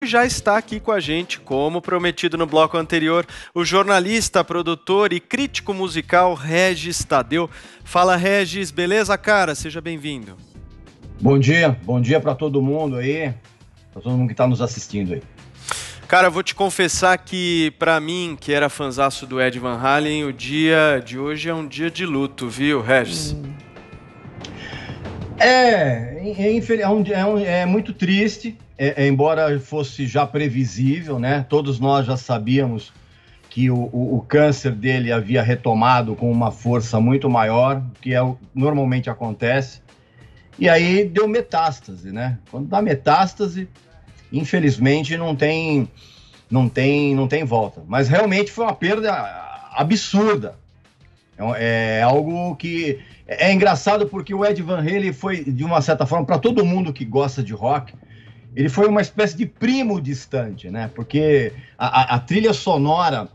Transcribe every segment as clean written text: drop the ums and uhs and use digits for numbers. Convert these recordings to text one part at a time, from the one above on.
Já está aqui com a gente, como prometido no bloco anterior, o jornalista, produtor e crítico musical Regis Tadeu. Fala, Regis, beleza, cara? Seja bem-vindo. Bom dia para todo mundo aí, para todo mundo que está nos assistindo aí. Cara, vou te confessar que, pra mim, que era fanzaço do Ed Van Halen, o dia de hoje é um dia de luto, viu, Regis? É muito triste, embora fosse já previsível, né? Todos nós já sabíamos que o câncer dele havia retomado com uma força muito maior, que normalmente acontece, e aí deu metástase, né? Quando dá metástase, infelizmente não tem volta. Mas realmente foi uma perda absurda. É algo que é engraçado porque o Ed Van Halen foi, de uma certa forma, para todo mundo que gosta de rock, ele foi uma espécie de primo distante, né? Porque a trilha sonora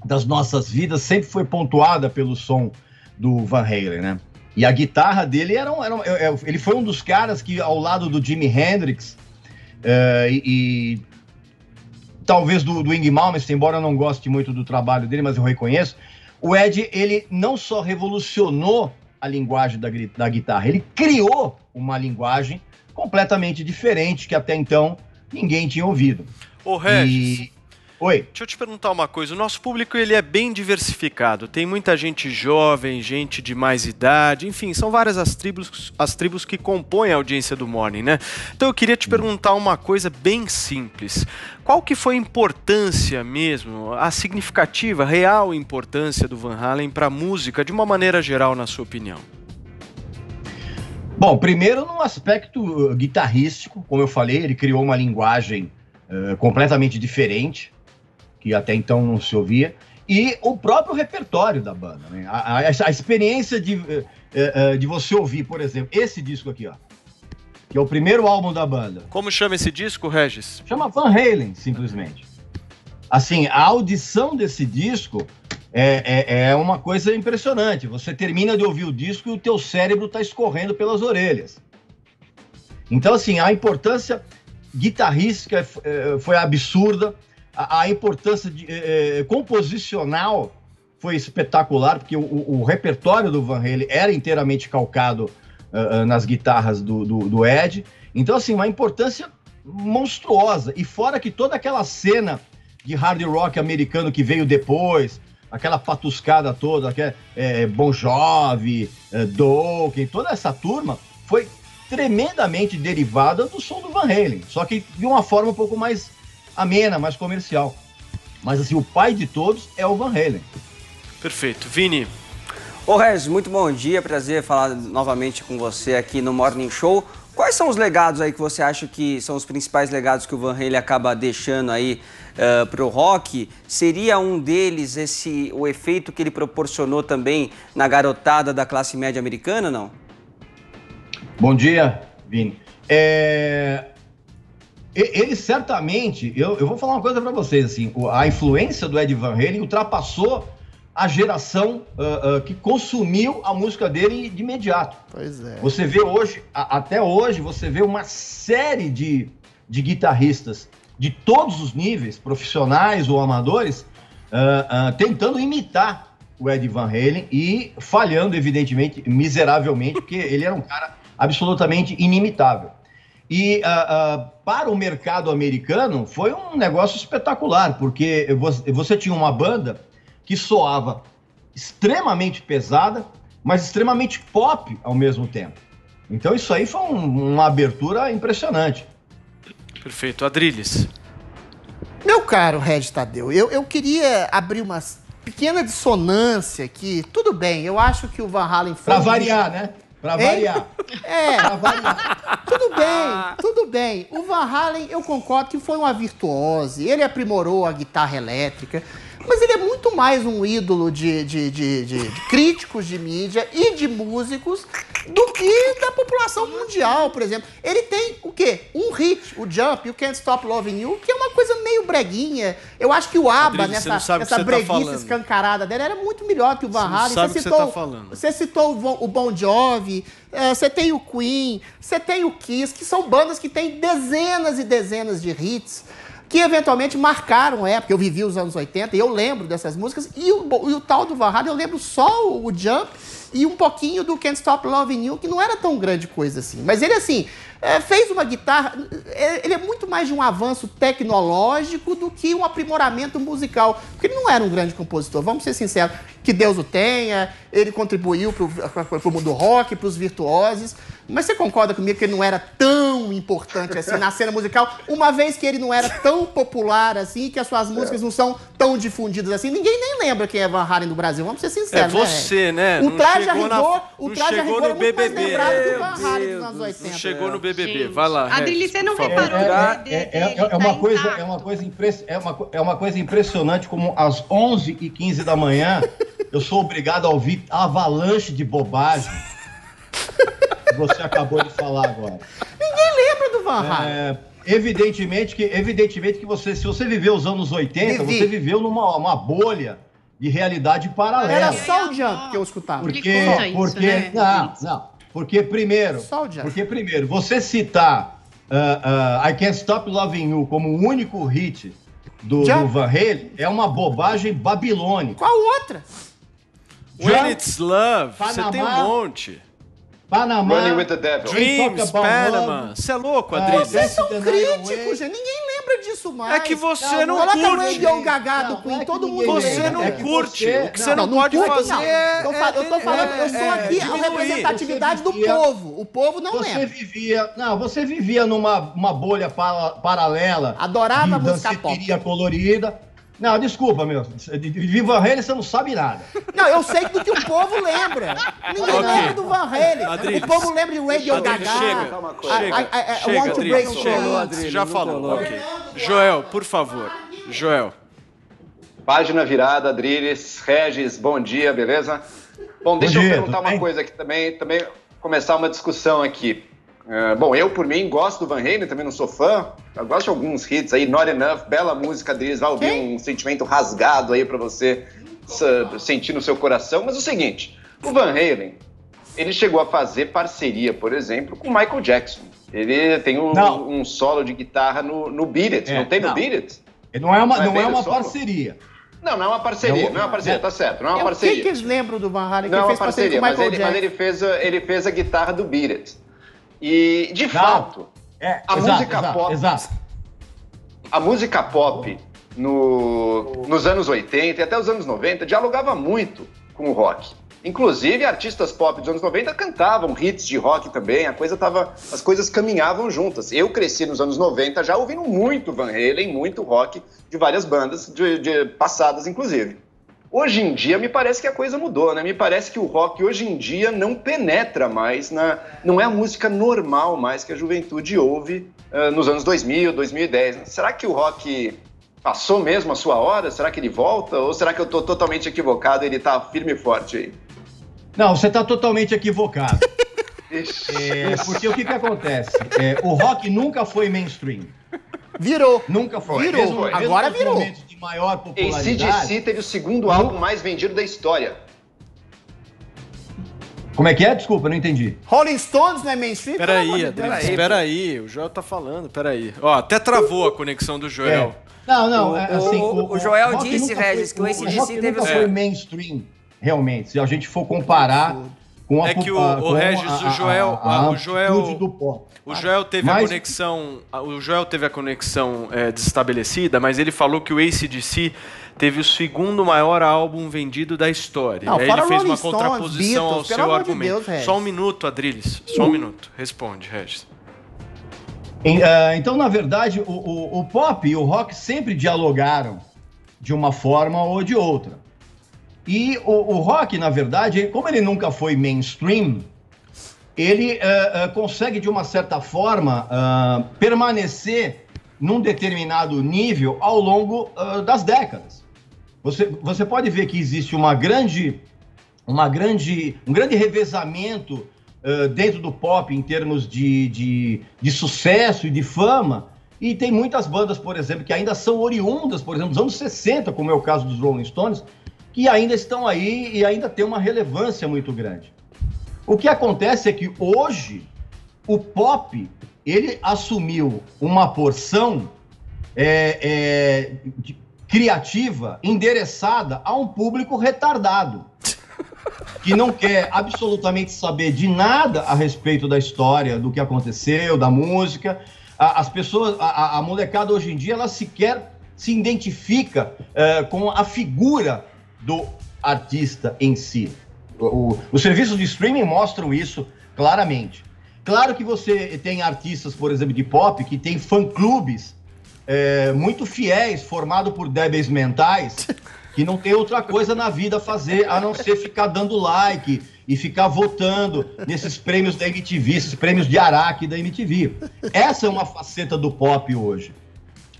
das nossas vidas sempre foi pontuada pelo som do Van Halen, né? E a guitarra dele ele foi um dos caras que, ao lado do Jimi Hendrix e talvez do Yngwie Malmsteen, embora eu não goste muito do trabalho dele, mas eu reconheço, o Ed, ele não só revolucionou a linguagem da guitarra, ele criou uma linguagem completamente diferente que até então ninguém tinha ouvido. Ô, Regis, Oi. Deixa eu te perguntar uma coisa. O nosso público ele é bem diversificado. Tem muita gente jovem, gente de mais idade, enfim, são várias as tribos que compõem a audiência do Morning, né? Então eu queria te perguntar uma coisa bem simples. Qual que foi a importância mesmo, a significativa, real importância do Van Halen para a música, de uma maneira geral, na sua opinião? Bom, primeiro no aspecto guitarrístico, como eu falei, ele criou uma linguagem completamente diferente, que até então não se ouvia, e o próprio repertório da banda, né? A experiência de você ouvir, por exemplo, esse disco aqui, ó, que é o primeiro álbum da banda. Como chama esse disco, Regis? Chama Van Halen, simplesmente. Assim, a audição desse disco é uma coisa impressionante. Você termina de ouvir o disco e o teu cérebro está escorrendo pelas orelhas. Então, assim, a importância guitarrística foi absurda. A importância composicional foi espetacular, porque o repertório do Van Halen era inteiramente calcado nas guitarras do Ed. Então, assim, uma importância monstruosa. E fora que toda aquela cena de hard rock americano que veio depois, aquela patuscada toda, Bon Jovi, Dokken, toda essa turma foi tremendamente derivada do som do Van Halen, só que de uma forma um pouco mais amena, mais comercial. Mas assim, o pai de todos é o Van Halen. Perfeito. Vini. Ô Regis, muito bom dia, prazer falar novamente com você aqui no Morning Show. Quais são os legados aí que você acha que são os principais legados que o Van Halen acaba deixando aí pro rock? Seria um deles o efeito que ele proporcionou também na garotada da classe média americana, não? Bom dia, Vini. Ele certamente, eu vou falar uma coisa para vocês, assim, a influência do Ed Van Halen ultrapassou a geração que consumiu a música dele de imediato. Pois é. Você vê hoje, até hoje, você vê uma série de guitarristas de todos os níveis, profissionais ou amadores, tentando imitar o Ed Van Halen e falhando, evidentemente, miseravelmente, porque ele era um cara absolutamente inimitável. E para o mercado americano foi um negócio espetacular, porque você tinha uma banda que soava extremamente pesada, mas extremamente pop ao mesmo tempo. Então isso aí foi uma abertura impressionante. Perfeito. Adrilles. Meu caro Regis Tadeu, eu queria abrir uma pequena dissonância aqui. Tudo bem, eu acho que o Van Halen foi... Pra variar, né? Pra variar. Pra variar. Tudo bem. O Van Halen, eu concordo que foi uma virtuose. Ele aprimorou a guitarra elétrica, mas ele é muito muito mais um ídolo de críticos de mídia e de músicos do que da população mundial, por exemplo. Ele tem o quê? Um hit, o Jump, o Can't Stop Loving You, que é uma coisa meio breguinha. Eu acho que o ABBA, nessa breguice escancarada dela, era muito melhor que o Van Halen. Você citou o Bon Jovi, você tem o Queen, você tem o Kiss, que são bandas que têm dezenas e dezenas de hits que eventualmente marcaram a época. Eu vivi os anos 80 e eu lembro dessas músicas. E o tal do Van Halen, eu lembro só o Jump e um pouquinho do Can't Stop Loving You, que não era tão grande coisa assim. Mas ele, assim, fez uma guitarra... Ele é muito mais de um avanço tecnológico do que um aprimoramento musical. Porque ele não era um grande compositor, vamos ser sinceros. Que Deus o tenha, ele contribuiu pro mundo rock, pros virtuosos. Mas você concorda comigo que ele não era tão importante assim na cena musical, uma vez que ele não era tão popular assim, que as suas músicas não são tão difundidas assim? Ninguém nem lembra quem é Van Halen no Brasil, vamos ser sinceros. É você, né? O Traje a Rigor, é muito mais lembrado que o Van Halen dos anos 80. Não chegou no BBB, gente. Vai lá. Adriles, você não reparou é uma coisa impressionante como às 11h15 da manhã eu sou obrigado a ouvir avalanche de bobagem que você acabou de falar agora. Ninguém lembra do Van Halen. Evidentemente que você, se você viveu os anos 80, você viveu numa bolha de realidade paralela. Era só o Jump que eu escutava. Porque primeiro, você citar I Can't Stop Loving You como o único hit do Van Halen é uma bobagem babilônica. Qual outra? When It's Love, você tem um monte. Panamá, Running with the Devil. Dreams, Panama. Você é louco, Adriles? Vocês são críticos, gente. Ninguém lembra disso mais. É que você não curte. Coloca o Radio Gaga do Queen, todo mundo Você não curte. O que você não pode fazer Eu tô falando, eu sou aqui a representatividade do povo. O povo não lembra. Você vivia numa bolha paralela. Adorava a música pop. Colorida. Não, desculpa, meu. De Van Halen você não sabe nada. Não, eu sei do que o povo lembra. Ninguém lembra do Van Halen. Adriles, o povo lembra de Radio Gaga. Chega, Want to Break Adriles, já falou. Ok. Joel, por favor. Joel. Página virada, Adriles, Regis, bom dia, beleza? Bom, deixa eu perguntar uma coisa aqui também começar uma discussão aqui. Bom, eu, por mim, gosto do Van Halen, também não sou fã. Eu gosto de alguns hits aí, Not Enough, bela música deles. Vai ouvir um sentimento rasgado aí pra você sentir no seu coração. Mas o seguinte, o Van Halen, ele chegou a fazer parceria, por exemplo, com o Michael Jackson. Ele tem um solo de guitarra no Beat It, não tem no Beat It? Não é uma parceria. Não é uma parceria, tá certo, não é uma parceria. O que eles lembram do Van Halen que não fez parceria com o Michael Jackson? Mas ele fez a guitarra do Beat It. E, de fato, a música pop nos anos 80 e até os anos 90 dialogava muito com o rock. Inclusive, artistas pop dos anos 90 cantavam hits de rock também, as coisas caminhavam juntas. Eu cresci nos anos 90 já ouvindo muito Van Halen, muito rock de várias bandas passadas, inclusive. Hoje em dia, me parece que a coisa mudou, né? Me parece que o rock hoje em dia não penetra mais, não é a música normal mais que a juventude ouve nos anos 2000, 2010. Né? Será que o rock passou mesmo a sua hora? Será que ele volta? Ou será que eu estou totalmente equivocado e ele está firme e forte aí? Não, você está totalmente equivocado. Porque o que acontece? O rock nunca foi mainstream. Virou. Nunca foi. Virou. Agora virou. De maior popularidade. AC/DC teve o segundo álbum mais vendido da história. Como é que é? Desculpa, não entendi. Rolling Stones não é mainstream? Peraí, o Joel tá falando, peraí. Ó, até travou a conexão do Joel. O Joel disse, Regis, que o AC/DC teve... nunca foi mainstream, realmente, se a gente for comparar com a... O Joel teve a conexão desestabelecida, mas ele falou que o AC/DC teve o segundo maior álbum vendido da história. Não, ele fez uma Stones, contraposição ao Beatles, seu argumento. Deus, só um minuto, Adriles. Só um minuto. Responde, Regis. Então, na verdade, o pop e o rock sempre dialogaram de uma forma ou de outra. E o rock, na verdade, como ele nunca foi mainstream, ele consegue, de uma certa forma, permanecer num determinado nível ao longo das décadas. Você pode ver que existe um grande revezamento dentro do pop em termos de sucesso e de fama, e tem muitas bandas, por exemplo, que ainda são oriundas, por exemplo, dos anos 60, como é o caso dos Rolling Stones, que ainda estão aí e ainda tem uma relevância muito grande. O que acontece é que hoje o pop, ele assumiu uma porção criativa endereçada a um público retardado, que não quer absolutamente saber de nada a respeito da história, do que aconteceu, da música. As pessoas, a molecada hoje em dia, ela sequer se identifica com a figura do artista em si. Os serviços de streaming mostram isso claramente. Claro que você tem artistas, por exemplo, de pop, que tem fã-clubes muito fiéis, formados por débeis mentais, que não tem outra coisa na vida a fazer a não ser ficar dando like e ficar votando nesses prêmios da MTV, esses prêmios de Araque da MTV. Essa é uma faceta do pop hoje.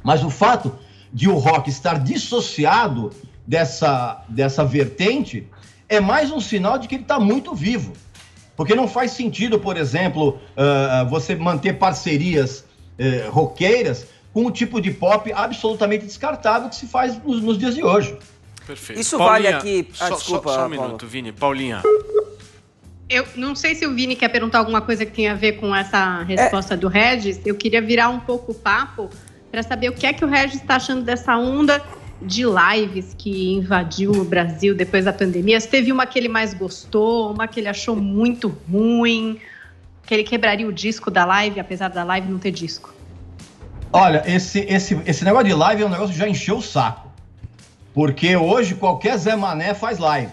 Mas o fato de o rock estar dissociado dessa vertente é mais um sinal de que ele está muito vivo. Porque não faz sentido, por exemplo, você manter parcerias roqueiras com um tipo de pop absolutamente descartável que se faz nos dias de hoje. Perfeito. Isso Paulinha, vale aqui... desculpa, só um minuto, Vini. Paulinha. Eu não sei se o Vini quer perguntar alguma coisa que tem a ver com essa resposta do Regis. Eu queria virar um pouco o papo para saber o que é que o Regis está achando dessa onda de lives que invadiu o Brasil depois da pandemia. Se teve uma que ele mais gostou, uma que ele achou muito ruim, que ele quebraria o disco da live, apesar da live não ter disco. Olha, esse negócio de live é um negócio que já encheu o saco. Porque hoje qualquer Zé Mané faz live.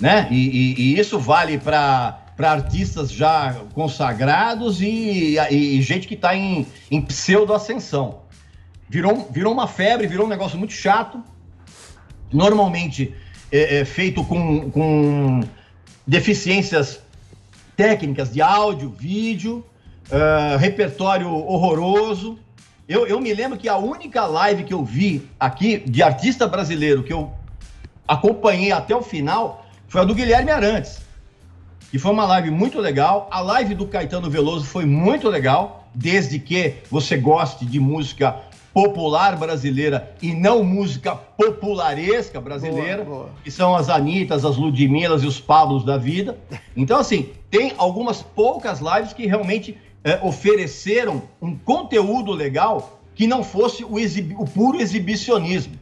Né? E isso vale para artistas já consagrados e gente que está em pseudo-ascensão. Virou uma febre, virou um negócio muito chato. Normalmente feito com deficiências técnicas de áudio, vídeo, repertório horroroso. Eu me lembro que a única live que eu vi aqui de artista brasileiro que eu acompanhei até o final foi a do Guilherme Arantes, que foi uma live muito legal. A live do Caetano Veloso foi muito legal, desde que você goste de música popular brasileira e não música popularesca brasileira, boa. Que são as Anitas, as Ludmilas e os Pablos da vida. Então, assim, tem algumas poucas lives que realmente ofereceram um conteúdo legal que não fosse o puro exibicionismo.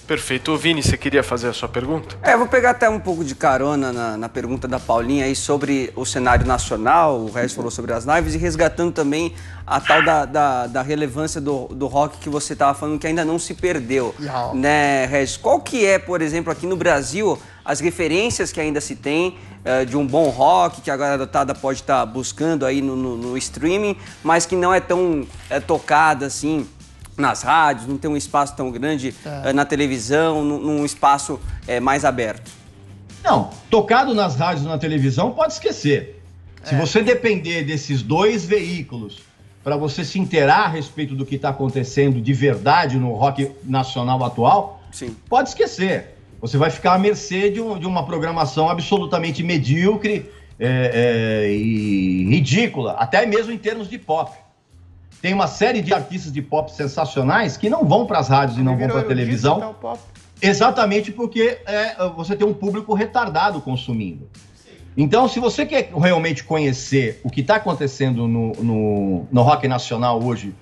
Perfeito. Vini, você queria fazer a sua pergunta? Eu vou pegar até um pouco de carona na pergunta da Paulinha aí sobre o cenário nacional. O Regis falou sobre as lives e resgatando também a tal da relevância do rock que você estava falando que ainda não se perdeu. Né, Regis? Qual que é, por exemplo, aqui no Brasil, as referências que ainda se tem de um bom rock, que a garotada pode estar buscando aí no streaming, mas que não é tão tocada assim nas rádios, não tem um espaço tão grande na televisão, num espaço mais aberto? Não, tocado nas rádios e na televisão, pode esquecer. Se você depender desses dois veículos para você se inteirar a respeito do que está acontecendo de verdade no rock nacional atual, sim, pode esquecer. Você vai ficar à mercê de uma programação absolutamente medíocre e ridícula, até mesmo em termos de pop. Tem uma série de artistas de pop sensacionais que não vão para as rádios e não vão para a televisão, exatamente porque você tem um público retardado consumindo. Então, se você quer realmente conhecer o que está acontecendo no rock nacional hoje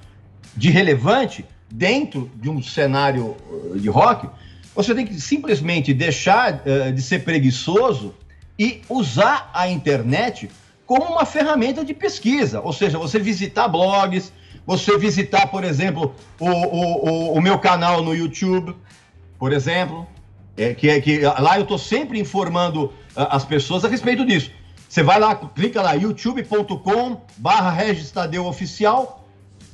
de relevante, dentro de um cenário de rock, você tem que simplesmente deixar de ser preguiçoso e usar a internet como uma ferramenta de pesquisa. Ou seja, você visitar blogs, você visitar, por exemplo, o meu canal no YouTube, por exemplo, que lá eu estou sempre informando as pessoas a respeito disso. Você vai lá, clica lá, youtube.com/Regis Tadeu Oficial,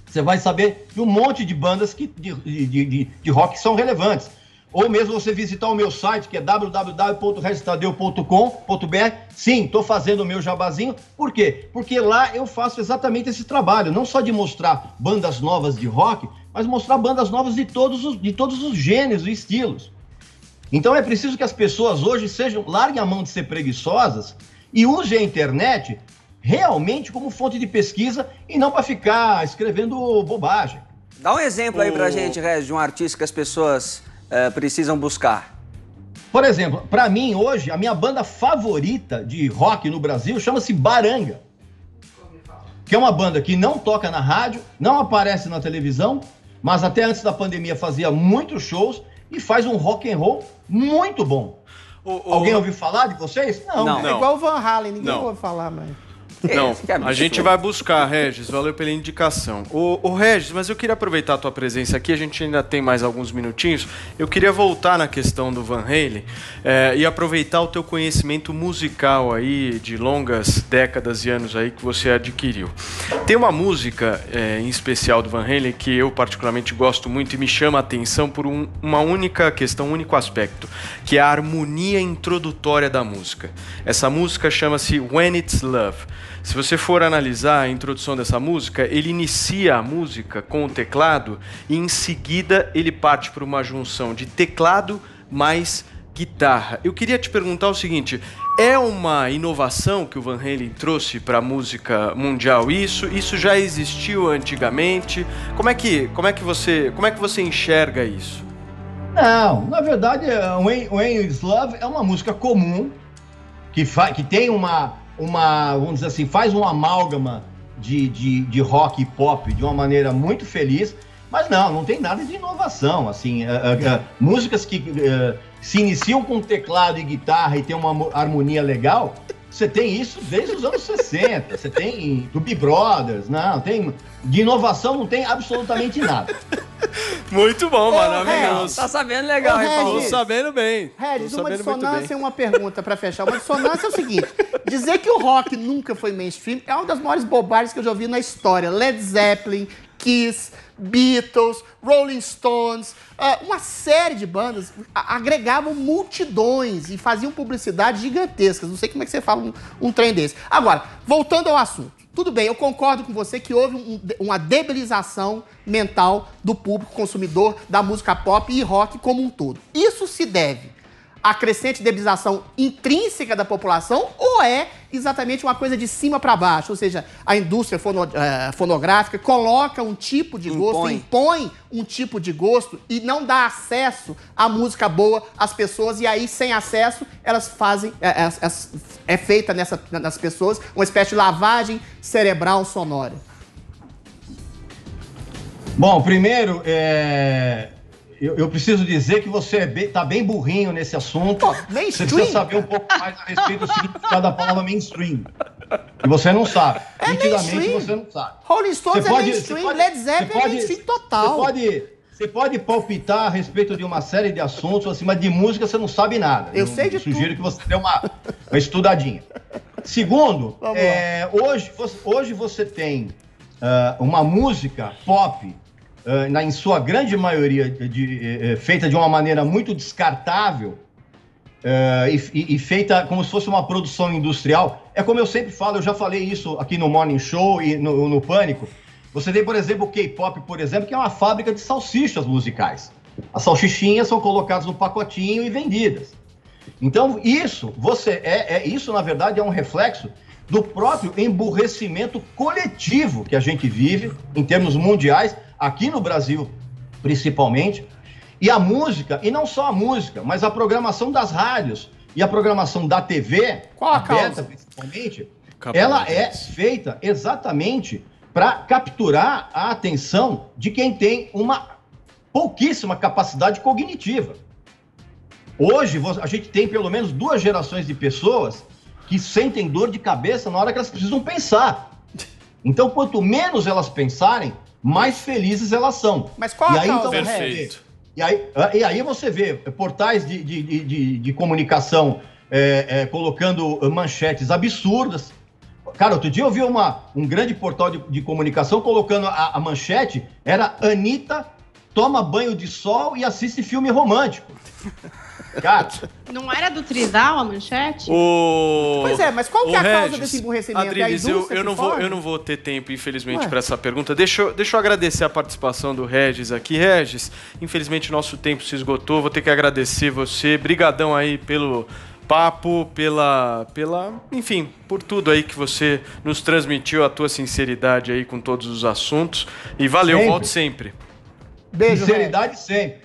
você vai saber de um monte de bandas de rock que são relevantes. ou mesmo você visitar o meu site, que é www.registadeu.com.br. Sim, estou fazendo o meu jabazinho. Por quê? Porque lá eu faço exatamente esse trabalho, não só de mostrar bandas novas de rock, mas mostrar bandas novas de todos os gêneros e estilos. Então é preciso que as pessoas hoje larguem a mão de ser preguiçosas e usem a internet realmente como fonte de pesquisa e não para ficar escrevendo bobagem. Dá um exemplo aí pra gente, Regis, de um artista que as pessoas precisam buscar. Por exemplo, para mim hoje, a minha banda favorita de rock no Brasil chama-se Baranga. Que é uma banda que não toca na rádio, não aparece na televisão, mas até antes da pandemia fazia muitos shows e faz um rock and roll muito bom. Alguém ouviu falar de vocês? Não. É igual o Van Halen, ninguém ouve falar, mas... Não, a gente vai buscar, Regis, valeu pela indicação. Ô Regis, mas eu queria aproveitar a tua presença aqui, a gente ainda tem mais alguns minutinhos, eu queria voltar na questão do Van Halen e aproveitar o teu conhecimento musical aí, de longas décadas e anos aí que você adquiriu. Tem uma música em especial do Van Halen que eu particularmente gosto muito e me chama a atenção por uma única questão, um único aspecto, que é a harmonia introdutória da música. Essa música chama-se When It's Love. Se você for analisar a introdução dessa música, ele inicia a música com o teclado e em seguida ele parte para uma junção de teclado mais guitarra. Eu queria te perguntar o seguinte, é uma inovação que o Van Halen trouxe para a música mundial? Isso já existiu antigamente? Como é que você enxerga isso? Não, na verdade, When It's Love é uma música comum que tem vamos dizer assim, faz um amálgama de rock e pop de uma maneira muito feliz, mas não tem nada de inovação, assim, músicas que se iniciam com teclado e guitarra e tem uma harmonia legal, você tem isso desde os anos 60, você tem Doobie Brothers, de inovação não tem absolutamente nada. Muito bom, maravilhoso. Tá sabendo legal, hein, Paulo? Tô sabendo bem. Regis, uma dissonância e uma pergunta pra fechar. Uma dissonância é o seguinte, dizer que o rock nunca foi mainstream é uma das maiores bobagens que eu já ouvi na história. Led Zeppelin, Kiss, Beatles, Rolling Stones, uma série de bandas agregavam multidões e faziam publicidades gigantescas. Não sei como é que você fala um trem desse. Agora, voltando ao assunto. Tudo bem, eu concordo com você que houve uma debilização mental do público consumidor da música pop e rock como um todo. Isso se deve à crescente debilização intrínseca da população ou é exatamente uma coisa de cima para baixo? Ou seja, a indústria fonográfica coloca um tipo de gosto, impõe um tipo de gosto e não dá acesso à música boa às pessoas, e aí, sem acesso, elas fazem... É feita nas pessoas uma espécie de lavagem cerebral sonora. Bom, primeiro, eu preciso dizer que você tá bem burrinho nesse assunto. Você precisa saber um pouco mais a respeito do significado da palavra mainstream. Que você não sabe. Nitidamente você não sabe. Rolling Stones é mainstream, Led Zeppelin é mainstream total. Você pode palpitar a respeito de uma série de assuntos, assim, mas de música você não sabe nada. Eu sei de tudo. Sugiro que você dê uma estudadinha. Segundo, hoje você tem uma música pop, em sua grande maioria feita de uma maneira muito descartável e feita como se fosse uma produção industrial. É como eu sempre falo, eu já falei isso aqui no Morning Show e no Pânico. Você tem, por exemplo, o K-pop, por exemplo, que é uma fábrica de salsichas musicais. As salsichinhas são colocadas no pacotinho e vendidas. Então, isso, na verdade, é um reflexo do próprio emburrecimento coletivo que a gente vive, em termos mundiais, aqui no Brasil, principalmente. E a música, e não só a música, mas a programação das rádios e a programação da TV, aberta principalmente, ela é feita exatamente para capturar a atenção de quem tem uma pouquíssima capacidade cognitiva. Hoje, a gente tem pelo menos 2 gerações de pessoas que sentem dor de cabeça na hora que elas precisam pensar. Então, quanto menos elas pensarem, mais felizes elas são. Mas qual a causa? Perfeito. E aí você vê portais de comunicação colocando manchetes absurdas. Cara, outro dia eu vi um grande portal de comunicação colocando a manchete, era Anitta toma banho de sol e assiste filme romântico. Cara, Não era do Trisal a manchete? Pois é, mas qual que é a causa Regis, desse emburrecimento? Adriles, É a indústria eu não que vou, foge? eu não vou ter tempo, infelizmente, Ué. para essa pergunta. Deixa eu agradecer a participação do Regis aqui. Regis, infelizmente nosso tempo se esgotou, vou ter que agradecer você. Brigadão aí pelo papo, enfim, por tudo aí que você nos transmitiu, a tua sinceridade aí com todos os assuntos. E valeu, Sempre. volte sempre. Beijo, Regis. sinceridade sempre.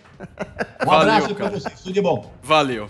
Um Valeu, abraço pra cara. vocês, tudo de bom. Valeu.